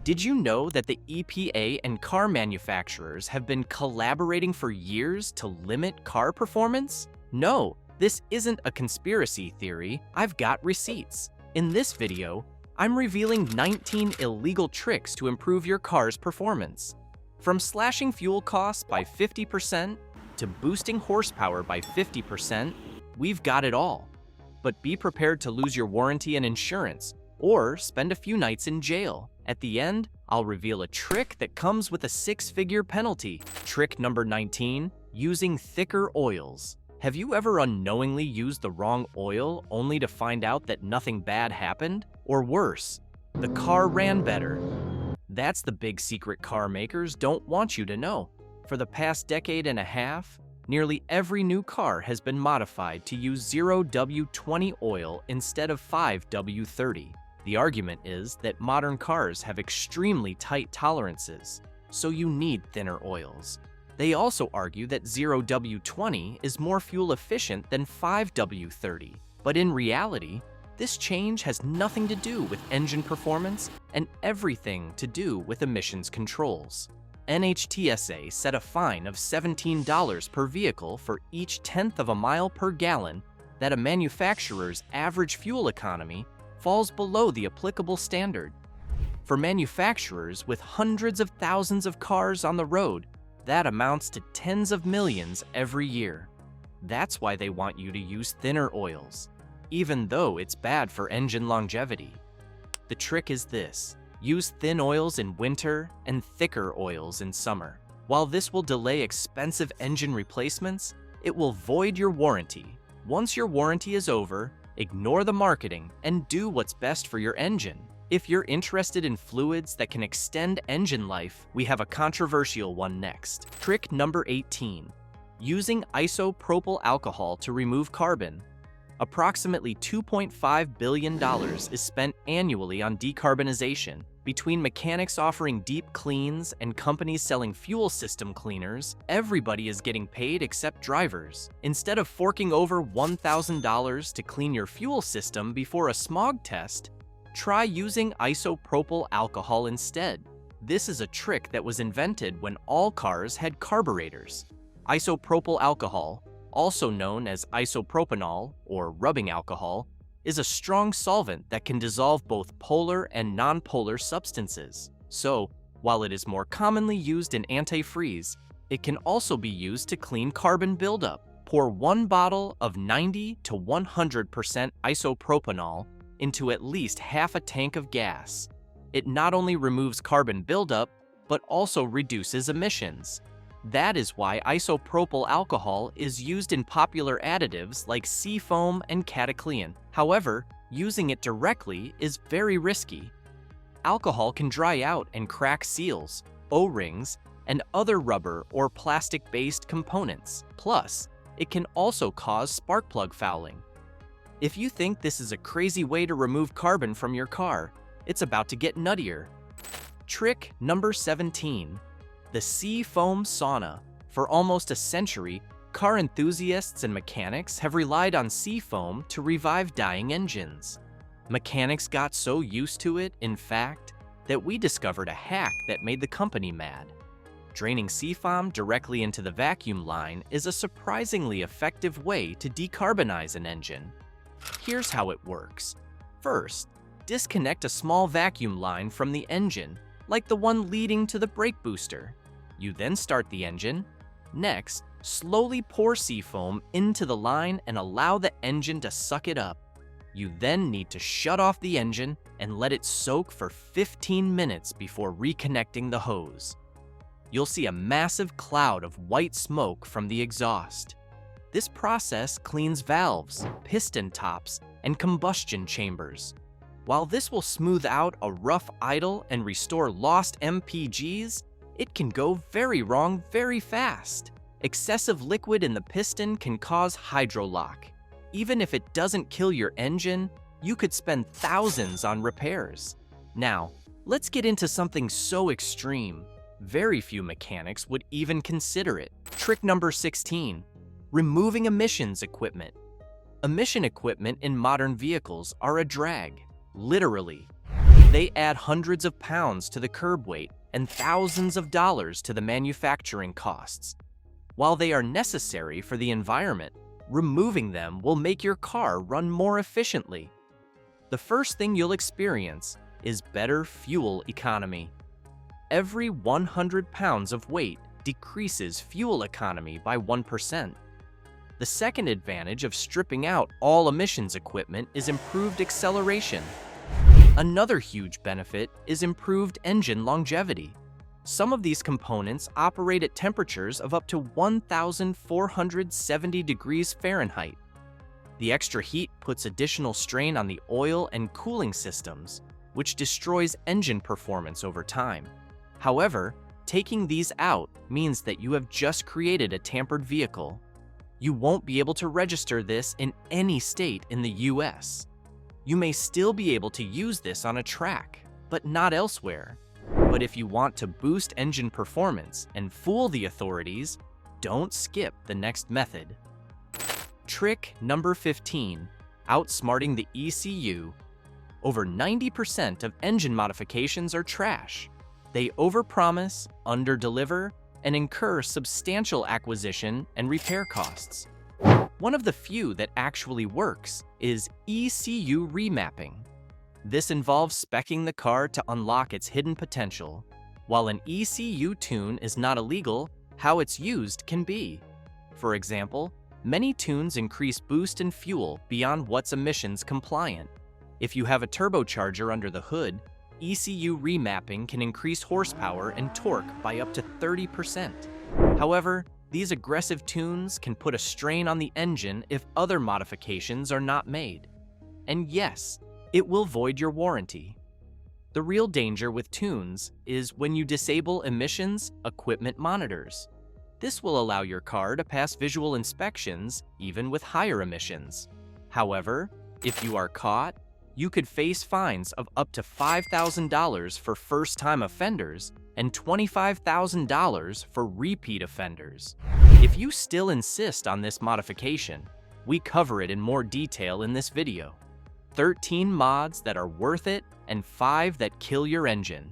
Did you know that the EPA and car manufacturers have been collaborating for years to limit car performance? No, this isn't a conspiracy theory. I've got receipts. In this video, I'm revealing 19 illegal tricks to improve your car's performance. From slashing fuel costs by 50% to boosting horsepower by 50%, we've got it all. But be prepared to lose your warranty and insurance, or spend a few nights in jail. At the end, I'll reveal a trick that comes with a 6-figure penalty. Trick number 19, using thicker oils. Have you ever unknowingly used the wrong oil only to find out that nothing bad happened? Or worse, the car ran better. That's the big secret car makers don't want you to know. For the past decade and a half, nearly every new car has been modified to use 0W20 oil instead of 5W30. The argument is that modern cars have extremely tight tolerances, so you need thinner oils. They also argue that 0W20 is more fuel efficient than 5W30, but in reality, this change has nothing to do with engine performance and everything to do with emissions controls. NHTSA set a fine of $17 per vehicle for each tenth of a mile per gallon that a manufacturer's average fuel economy falls below the applicable standard. For manufacturers with hundreds of thousands of cars on the road, that amounts to tens of millions every year. That's why they want you to use thinner oils, even though it's bad for engine longevity. The trick is this: use thin oils in winter and thicker oils in summer. While this will delay expensive engine replacements, it will void your warranty. Once your warranty is over, ignore the marketing and do what's best for your engine. If you're interested in fluids that can extend engine life, we have a controversial one next. Trick number 18, using isopropyl alcohol to remove carbon. Approximately $2.5 billion is spent annually on decarbonization. Between mechanics offering deep cleans and companies selling fuel system cleaners, everybody is getting paid except drivers. Instead of forking over $1,000 to clean your fuel system before a smog test, try using isopropyl alcohol instead. This is a trick that was invented when all cars had carburetors. Isopropyl alcohol, also known as isopropanol or rubbing alcohol, is a strong solvent that can dissolve both polar and non-polar substances. So, while it is more commonly used in antifreeze, it can also be used to clean carbon buildup. Pour 1 bottle of 90 to 100% isopropanol into at least half a tank of gas. It not only removes carbon buildup, but also reduces emissions. That is why isopropyl alcohol is used in popular additives like seafoam and cataclysm. However, using it directly is very risky. Alcohol can dry out and crack seals, O-rings, and other rubber or plastic-based components. Plus, it can also cause spark plug fouling. If you think this is a crazy way to remove carbon from your car, it's about to get nuttier. Trick number 17. The seafoam sauna. For almost a century, car enthusiasts and mechanics have relied on seafoam to revive dying engines. Mechanics got so used to it, in fact, that we discovered a hack that made the company mad. Draining seafoam directly into the vacuum line is a surprisingly effective way to decarbonize an engine. Here's how it works. First, disconnect a small vacuum line from the engine, like the one leading to the brake booster. You then start the engine. Next, slowly pour seafoam into the line and allow the engine to suck it up. You then need to shut off the engine and let it soak for 15 minutes before reconnecting the hose. You'll see a massive cloud of white smoke from the exhaust. This process cleans valves, piston tops, and combustion chambers. While this will smooth out a rough idle and restore lost MPGs, it can go very wrong very fast. Excessive liquid in the piston can cause hydrolock. Even if it doesn't kill your engine, you could spend thousands on repairs. Now, let's get into something so extreme, very few mechanics would even consider it. Trick number 16, removing emissions equipment. Emission equipment in modern vehicles are a drag, literally. They add hundreds of pounds to the curb weight and thousands of dollars to the manufacturing costs. While they are necessary for the environment, removing them will make your car run more efficiently. The first thing you'll experience is better fuel economy. Every 100 pounds of weight decreases fuel economy by 1%. The second advantage of stripping out all emissions equipment is improved acceleration. Another huge benefit is improved engine longevity. Some of these components operate at temperatures of up to 1,470 degrees Fahrenheit. The extra heat puts additional strain on the oil and cooling systems, which destroys engine performance over time. However, taking these out means that you have just created a tampered vehicle. You won't be able to register this in any state in the US. You may still be able to use this on a track, but not elsewhere. But if you want to boost engine performance and fool the authorities, don't skip the next method. Trick number 15, outsmarting the ECU. Over 90% of engine modifications are trash. They overpromise, underdeliver, and incur substantial acquisition and repair costs. One of the few that actually works is ECU remapping. This involves speccing the car to unlock its hidden potential. While an ECU tune is not illegal, how it's used can be. For example, many tunes increase boost and fuel beyond what's emissions compliant. If you have a turbocharger under the hood, ECU remapping can increase horsepower and torque by up to 30%. However, these aggressive tunes can put a strain on the engine if other modifications are not made. And yes, it will void your warranty. The real danger with tunes is when you disable emissions equipment monitors. This will allow your car to pass visual inspections even with higher emissions. However, if you are caught, you could face fines of up to $5,000 for first-time offenders and $25,000 for repeat offenders. If you still insist on this modification, we cover it in more detail in this video. 13 mods that are worth it and 5 that kill your engine.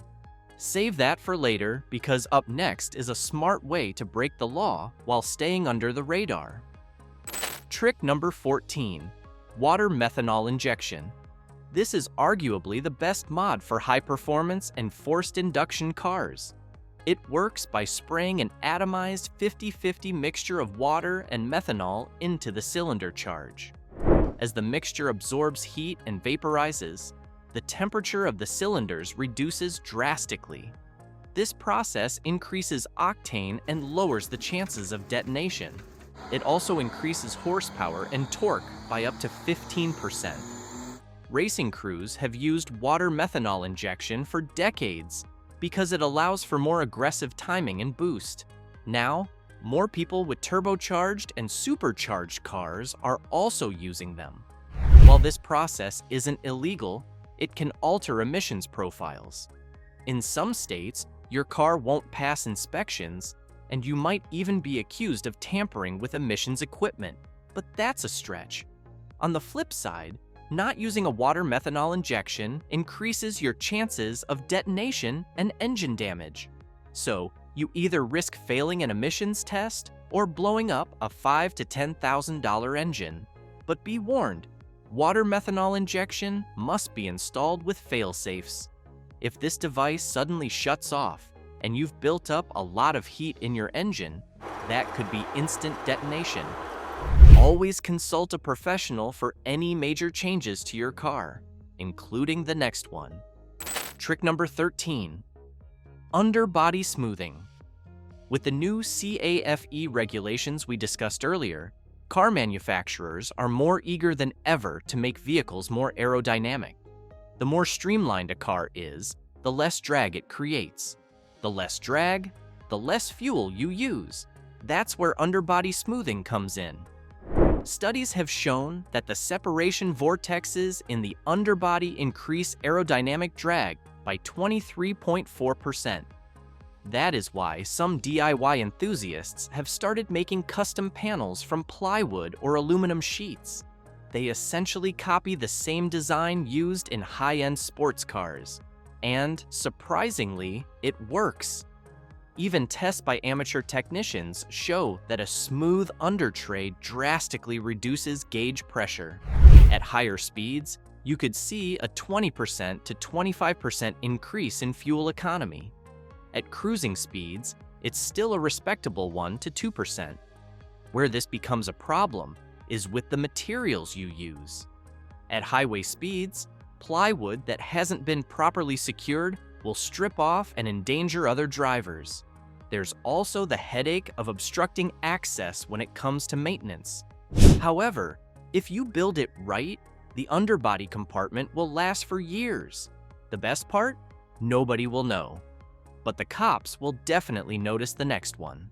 Save that for later because up next is a smart way to break the law while staying under the radar. Trick number 14, water methanol injection. This is arguably the best mod for high-performance and forced induction cars. It works by spraying an atomized 50-50 mixture of water and methanol into the cylinder charge. As the mixture absorbs heat and vaporizes, the temperature of the cylinders reduces drastically. This process increases octane and lowers the chances of detonation. It also increases horsepower and torque by up to 15%. Racing crews have used water methanol injection for decades because it allows for more aggressive timing and boost. Now, more people with turbocharged and supercharged cars are also using them. While this process isn't illegal, it can alter emissions profiles. In some states, your car won't pass inspections, and you might even be accused of tampering with emissions equipment, but that's a stretch. On the flip side, not using a water methanol injection increases your chances of detonation and engine damage. So, you either risk failing an emissions test or blowing up a $5,000 to $10,000 engine. But be warned, water methanol injection must be installed with fail-safes. If this device suddenly shuts off and you've built up a lot of heat in your engine, that could be instant detonation. Always consult a professional for any major changes to your car, including the next one. Trick number 13, underbody smoothing. With the new CAFE regulations we discussed earlier, car manufacturers are more eager than ever to make vehicles more aerodynamic. The more streamlined a car is, the less drag it creates. The less drag, the less fuel you use. That's where underbody smoothing comes in. Studies have shown that the separation vortexes in the underbody increase aerodynamic drag by 23.4%. That is why some DIY enthusiasts have started making custom panels from plywood or aluminum sheets. They essentially copy the same design used in high-end sports cars, And, surprisingly, it works. Even tests by amateur technicians show that a smooth undertray drastically reduces gauge pressure. At higher speeds, you could see a 20% to 25% increase in fuel economy. At cruising speeds, it's still a respectable 1 to 2%. Where this becomes a problem is with the materials you use. At highway speeds, plywood that hasn't been properly secured will strip off and endanger other drivers. There's also the headache of obstructing access when it comes to maintenance. However, if you build it right, the underbody compartment will last for years. The best part? Nobody will know. But the cops will definitely notice the next one.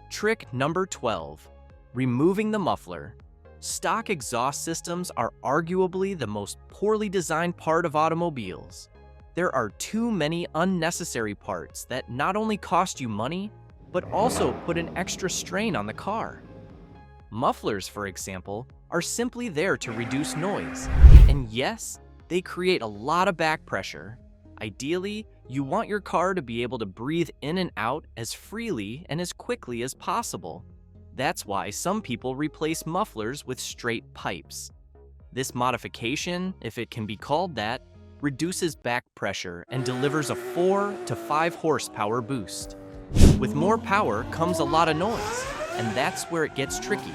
Trick number 12. Removing the muffler. Stock exhaust systems are arguably the most poorly designed part of automobiles. There are too many unnecessary parts that not only cost you money, but also put an extra strain on the car. Mufflers, for example, are simply there to reduce noise. And yes, they create a lot of back pressure. Ideally, you want your car to be able to breathe in and out as freely and as quickly as possible. That's why some people replace mufflers with straight pipes. This modification, if it can be called that, reduces back pressure and delivers a 4 to 5 horsepower boost. With more power comes a lot of noise, and that's where it gets tricky.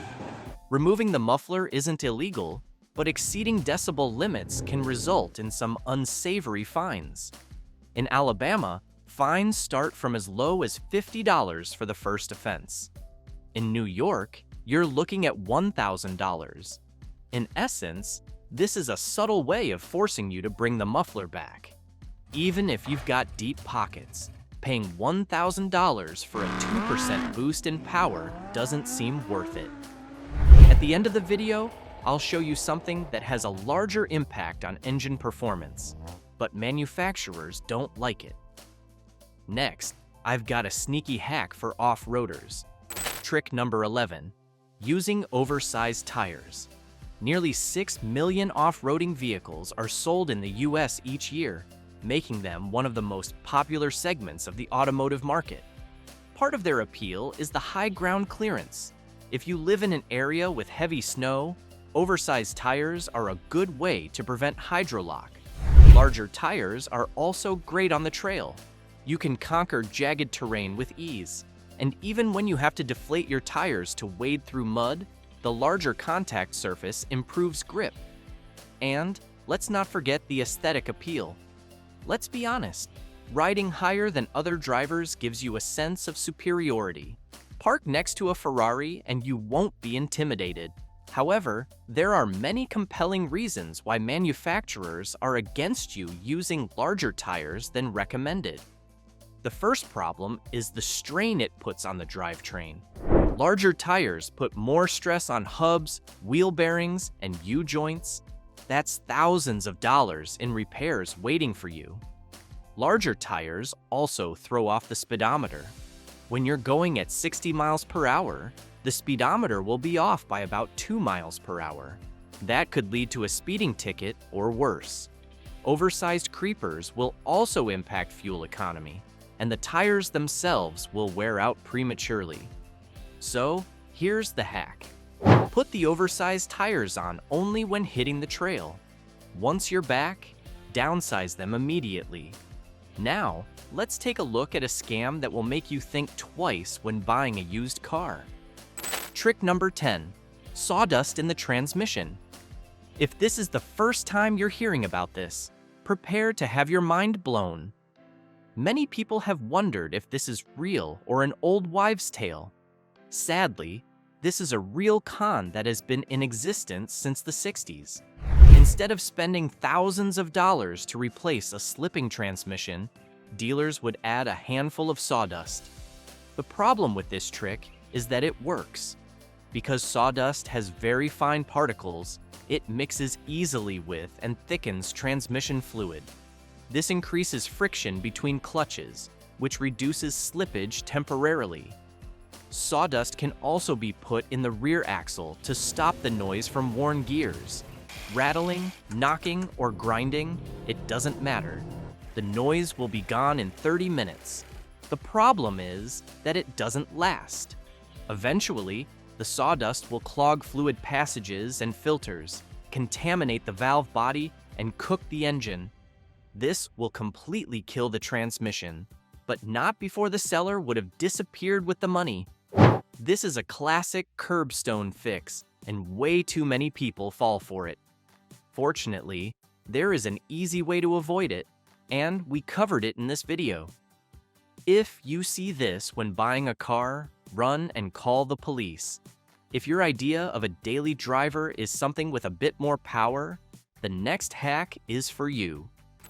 Removing the muffler isn't illegal, but exceeding decibel limits can result in some unsavory fines. In Alabama, fines start from as low as $50 for the first offense. In New York, you're looking at $1,000. In essence, this is a subtle way of forcing you to bring the muffler back. Even if you've got deep pockets, paying $1,000 for a 2% boost in power doesn't seem worth it. At the end of the video, I'll show you something that has a larger impact on engine performance, but manufacturers don't like it. Next, I've got a sneaky hack for off-roaders. Trick number 11, using oversized tires. Nearly 6 million off-roading vehicles are sold in the US each year, making them one of the most popular segments of the automotive market. Part of their appeal is the high ground clearance. If you live in an area with heavy snow, oversized tires are a good way to prevent hydrolock. Larger tires are also great on the trail. You can conquer jagged terrain with ease. And even when you have to deflate your tires to wade through mud, the larger contact surface improves grip. And let's not forget the aesthetic appeal. Let's be honest, riding higher than other drivers gives you a sense of superiority. Park next to a Ferrari and you won't be intimidated. However, there are many compelling reasons why manufacturers are against you using larger tires than recommended. The first problem is the strain it puts on the drivetrain. Larger tires put more stress on hubs, wheel bearings, and U-joints. That's thousands of dollars in repairs waiting for you. Larger tires also throw off the speedometer. When you're going at 60 miles per hour, the speedometer will be off by about 2 miles per hour. That could lead to a speeding ticket or worse. Oversized creepers will also impact fuel economy, and the tires themselves will wear out prematurely. So, here's the hack. Put the oversized tires on only when hitting the trail. Once you're back, downsize them immediately. Now, let's take a look at a scam that will make you think twice when buying a used car. Trick number 10, sawdust in the transmission. If this is the first time you're hearing about this, prepare to have your mind blown. Many people have wondered if this is real or an old wives' tale. Sadly, this is a real con that has been in existence since the 60s. Instead of spending thousands of dollars to replace a slipping transmission, dealers would add a handful of sawdust. The problem with this trick is that it works. Because sawdust has very fine particles, it mixes easily with and thickens transmission fluid. This increases friction between clutches, which reduces slippage temporarily. Sawdust can also be put in the rear axle to stop the noise from worn gears. Rattling, knocking, or grinding, it doesn't matter. The noise will be gone in 30 minutes. The problem is that it doesn't last. Eventually, the sawdust will clog fluid passages and filters, contaminate the valve body, and cook the engine. This will completely kill the transmission, but not before the seller would have disappeared with the money. This is a classic curbstone fix, and way too many people fall for it. Fortunately, there is an easy way to avoid it, and we covered it in this video. If you see this when buying a car, run and call the police. If your idea of a daily driver is something with a bit more power, the next hack is for you.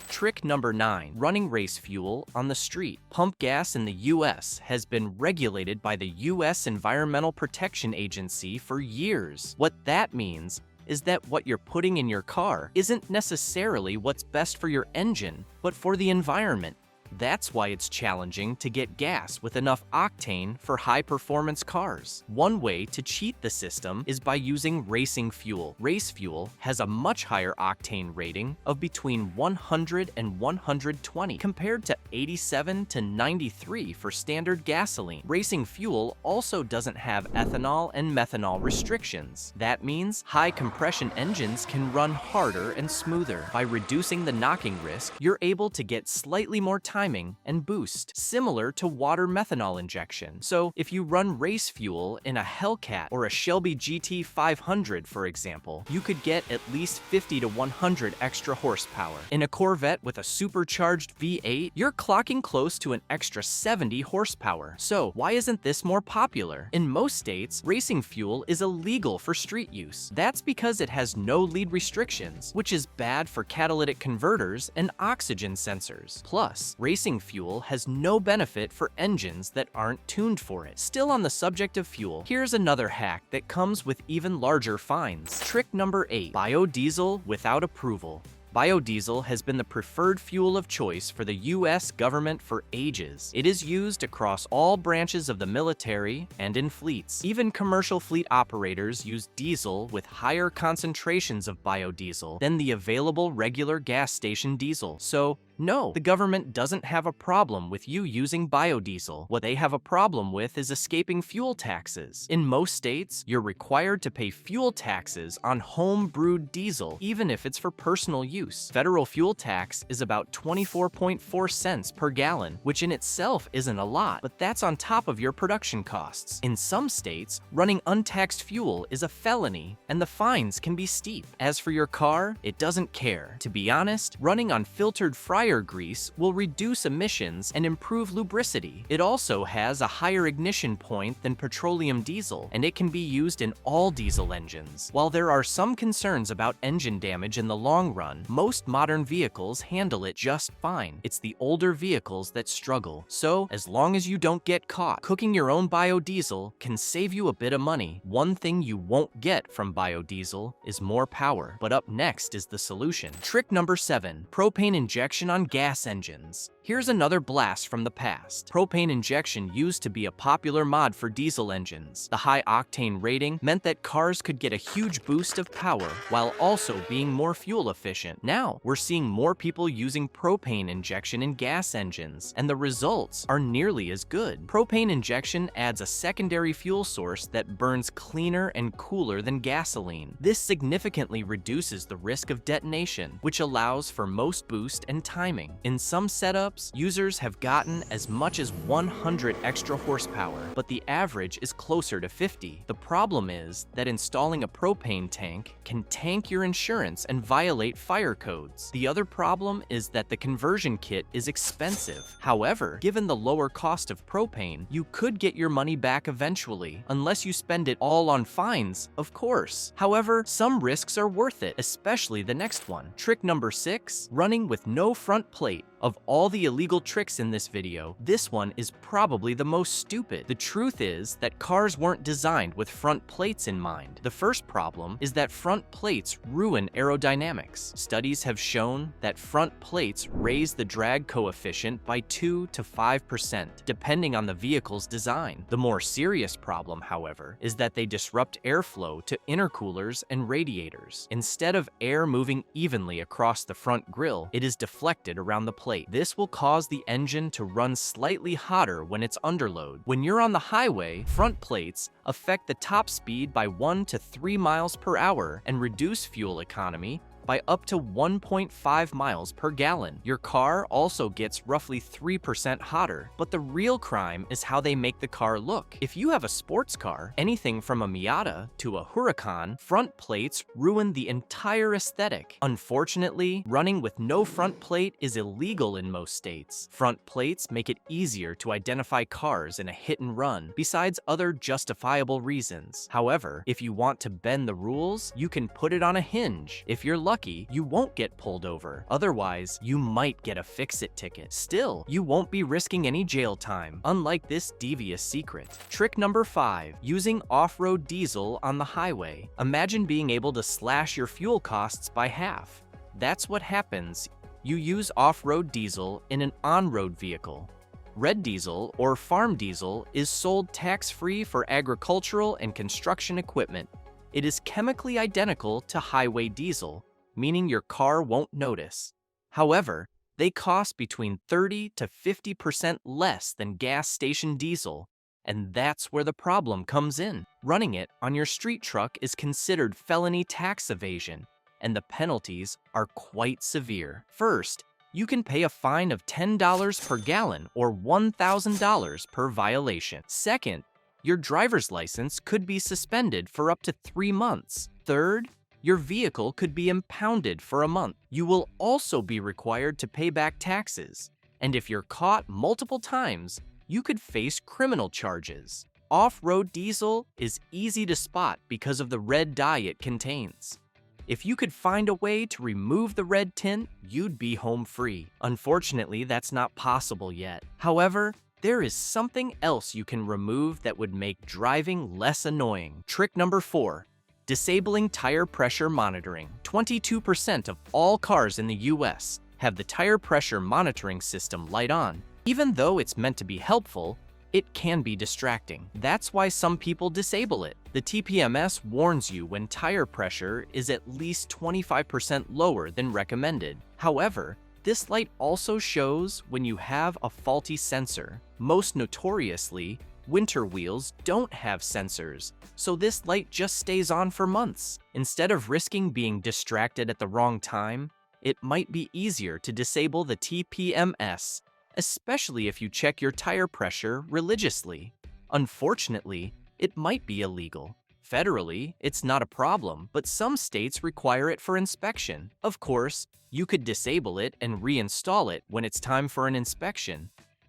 Trick number 9, running race fuel on the street. Pump gas in the US has been regulated by the US Environmental Protection Agency for years. What that means is that what you're putting in your car isn't necessarily what's best for your engine, but for the environment. That's why it's challenging to get gas with enough octane for high-performance cars. One way to cheat the system is by using racing fuel. Race fuel has a much higher octane rating of between 100 and 120 compared to 87 to 93 for standard gasoline. Racing fuel also doesn't have ethanol and methanol restrictions. That means high-compression engines can run harder and smoother. By reducing the knocking risk, you're able to get slightly more timing and boost, similar to water methanol injection. So if you run race fuel in a Hellcat or a Shelby GT 500, for example, you could get at least 50 to 100 extra horsepower. In a Corvette with a supercharged V8, you're clocking close to an extra 70 horsepower. So why isn't this more popular? In most states, racing fuel is illegal for street use. That's because it has no lead restrictions, which is bad for catalytic converters and oxygen sensors. Plus, racing fuel has no benefit for engines that aren't tuned for it. Still on the subject of fuel, here's another hack that comes with even larger fines. Trick number 8, biodiesel without approval. Biodiesel has been the preferred fuel of choice for the US government for ages. It is used across all branches of the military and in fleets. Even commercial fleet operators use diesel with higher concentrations of biodiesel than the available regular gas station diesel. So, no, the government doesn't have a problem with you using biodiesel. What they have a problem with is escaping fuel taxes. In most states, you're required to pay fuel taxes on home-brewed diesel, even if it's for personal use. Federal fuel tax is about 24.4 cents per gallon, which in itself isn't a lot, but that's on top of your production costs. In some states, running untaxed fuel is a felony, and the fines can be steep. As for your car, it doesn't care. To be honest, running on filtered fryer grease will reduce emissions and improve lubricity. It also has a higher ignition point than petroleum diesel, and it can be used in all diesel engines. While there are some concerns about engine damage in the long run, most modern vehicles handle it just fine. It's the older vehicles that struggle. So, as long as you don't get caught, cooking your own biodiesel can save you a bit of money. One thing you won't get from biodiesel is more power. But up next is the solution. Trick number 7, propane injection on gas engines. Here's another blast from the past. Propane injection used to be a popular mod for diesel engines. The high octane rating meant that cars could get a huge boost of power while also being more fuel efficient. Now, we're seeing more people using propane injection in gas engines, and the results are nearly as good. Propane injection adds a secondary fuel source that burns cleaner and cooler than gasoline. This significantly reduces the risk of detonation, which allows for most boost and timing. In some setups, users have gotten as much as 100 extra horsepower, but the average is closer to 50. The problem is that installing a propane tank can tank your insurance and violate fire codes. The other problem is that the conversion kit is expensive. However, given the lower cost of propane, you could get your money back eventually, unless you spend it all on fines, of course. However, some risks are worth it, especially the next one. Trick number 6, running with no front plate. Of all the illegal tricks in this video, this one is probably the most stupid. The truth is that cars weren't designed with front plates in mind. The first problem is that front plates ruin aerodynamics. Studies have shown that front plates raise the drag coefficient by 2 to 5%, depending on the vehicle's design. The more serious problem, however, is that they disrupt airflow to intercoolers and radiators. Instead of air moving evenly across the front grille, it is deflected around the plate. plate. This will cause the engine to run slightly hotter when it's under load. When you're on the highway, front plates affect the top speed by 1 to 3 miles per hour and reduce fuel economy by up to 1.5 miles per gallon. Your car also gets roughly 3% hotter, but the real crime is how they make the car look. If you have a sports car, anything from a Miata to a Huracan, front plates ruin the entire aesthetic. Unfortunately, running with no front plate is illegal in most states. Front plates make it easier to identify cars in a hit and run, besides other justifiable reasons. However, if you want to bend the rules, you can put it on a hinge. If you're lucky, you won't get pulled over. Otherwise, you might get a fix-it ticket. Still, you won't be risking any jail time, unlike this devious secret. Trick number 5, using off-road diesel on the highway. Imagine being able to slash your fuel costs by half. That's what happens. You use off-road diesel in an on-road vehicle. Red diesel, or farm diesel, is sold tax-free for agricultural and construction equipment. It is chemically identical to highway diesel, meaning your car won't notice. However, they cost between 30 to 50% less than gas station diesel, and that's where the problem comes in. Running it on your street truck is considered felony tax evasion, and the penalties are quite severe. First, you can pay a fine of $10 per gallon or $1,000 per violation. Second, your driver's license could be suspended for up to 3 months. Third, your vehicle could be impounded for a month. You will also be required to pay back taxes, and if you're caught multiple times, you could face criminal charges. Off-road diesel is easy to spot because of the red dye it contains. If you could find a way to remove the red tint, you'd be home free. Unfortunately, that's not possible yet. However, there is something else you can remove that would make driving less annoying. Trick number 4. Disabling tire pressure monitoring. 22% of all cars in the US have the tire pressure monitoring system light on. Even though it's meant to be helpful, it can be distracting. That's why some people disable it. The TPMS warns you when tire pressure is at least 25% lower than recommended. However, this light also shows when you have a faulty sensor. Most notoriously, winter wheels don't have sensors, so this light just stays on for months. Instead of risking being distracted at the wrong time, it might be easier to disable the TPMS, especially if you check your tire pressure religiously. Unfortunately, it might be illegal. Federally, it's not a problem, but some states require it for inspection. Of course, you could disable it and reinstall it when it's time for an inspection.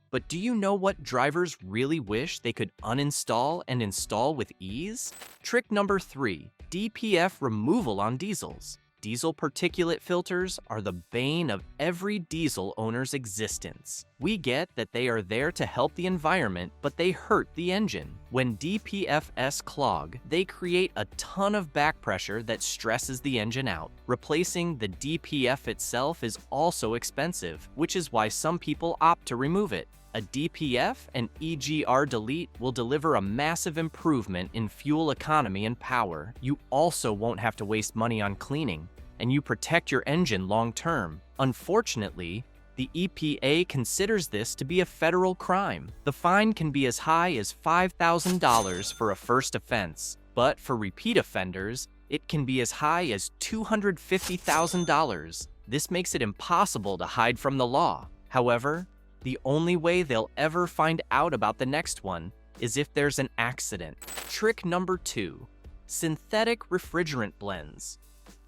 But do you know what drivers really wish they could uninstall and install with ease? Trick number 3, DPF removal on diesels. Diesel particulate filters are the bane of every diesel owner's existence. We get that they are there to help the environment, but they hurt the engine. When DPFs clog, they create a ton of back pressure that stresses the engine out. Replacing the DPF itself is also expensive, which is why some people opt to remove it. A DPF and EGR delete will deliver a massive improvement in fuel economy and power. You also won't have to waste money on cleaning, and you protect your engine long-term. Unfortunately, the EPA considers this to be a federal crime. The fine can be as high as $5,000 for a first offense, but for repeat offenders, it can be as high as $250,000. This makes it impossible to hide from the law. However, the only way they'll ever find out about the next one is if there's an accident. Trick number 2, synthetic refrigerant blends.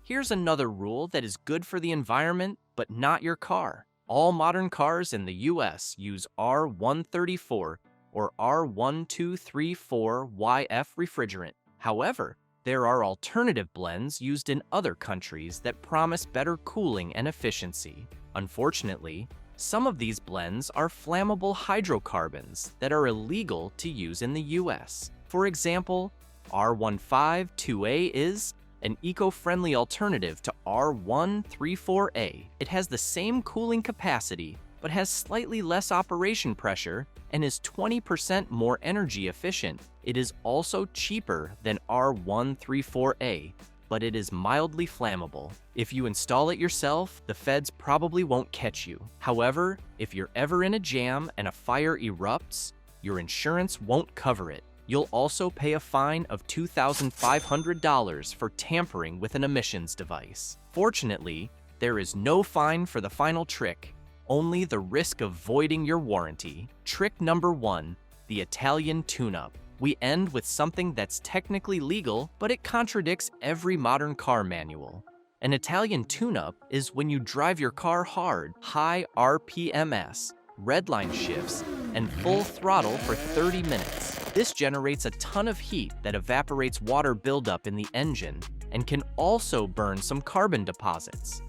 Here's another rule that is good for the environment, but not your car. All modern cars in the US use R134 or R1234YF refrigerant. However, there are alternative blends used in other countries that promise better cooling and efficiency. Unfortunately, some of these blends are flammable hydrocarbons that are illegal to use in the US. For example, R152A is an eco-friendly alternative to R134A. It has the same cooling capacity, but has slightly less operation pressure and is 20% more energy efficient. It is also cheaper than R134A, but but it is mildly flammable. If you install it yourself, the feds probably won't catch you. However, if you're ever in a jam and a fire erupts, your insurance won't cover it. You'll also pay a fine of $2,500 for tampering with an emissions device. Fortunately, there is no fine for the final trick, only the risk of voiding your warranty. Trick number 1, the Italian tuneup. We end with something that's technically legal, but it contradicts every modern car manual. An Italian tuneup is when you drive your car hard, high RPMS, redline shifts, and full throttle for 30 minutes. This generates a ton of heat that evaporates water buildup in the engine and can also burn some carbon deposits.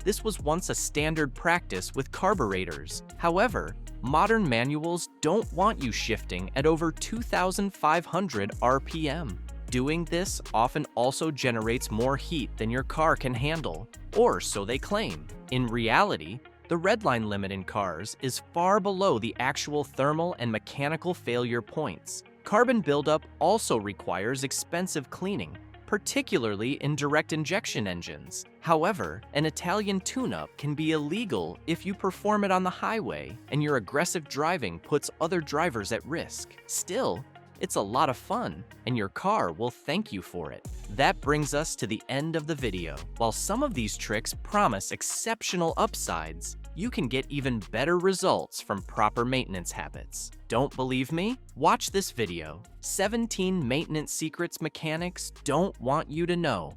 This was once a standard practice with carburetors. However, modern manuals don't want you shifting at over 2,500 RPM. Doing this often also generates more heat than your car can handle, or so they claim. In reality, the redline limit in cars is far below the actual thermal and mechanical failure points. Carbon buildup also requires expensive cleaning, particularly in direct injection engines. However, an Italian tuneup can be illegal if you perform it on the highway and your aggressive driving puts other drivers at risk. Still, it's a lot of fun, and your car will thank you for it. That brings us to the end of the video. While some of these tricks promise exceptional upsides, you can get even better results from proper maintenance habits. Don't believe me? Watch this video. 17 maintenance secrets mechanics don't want you to know.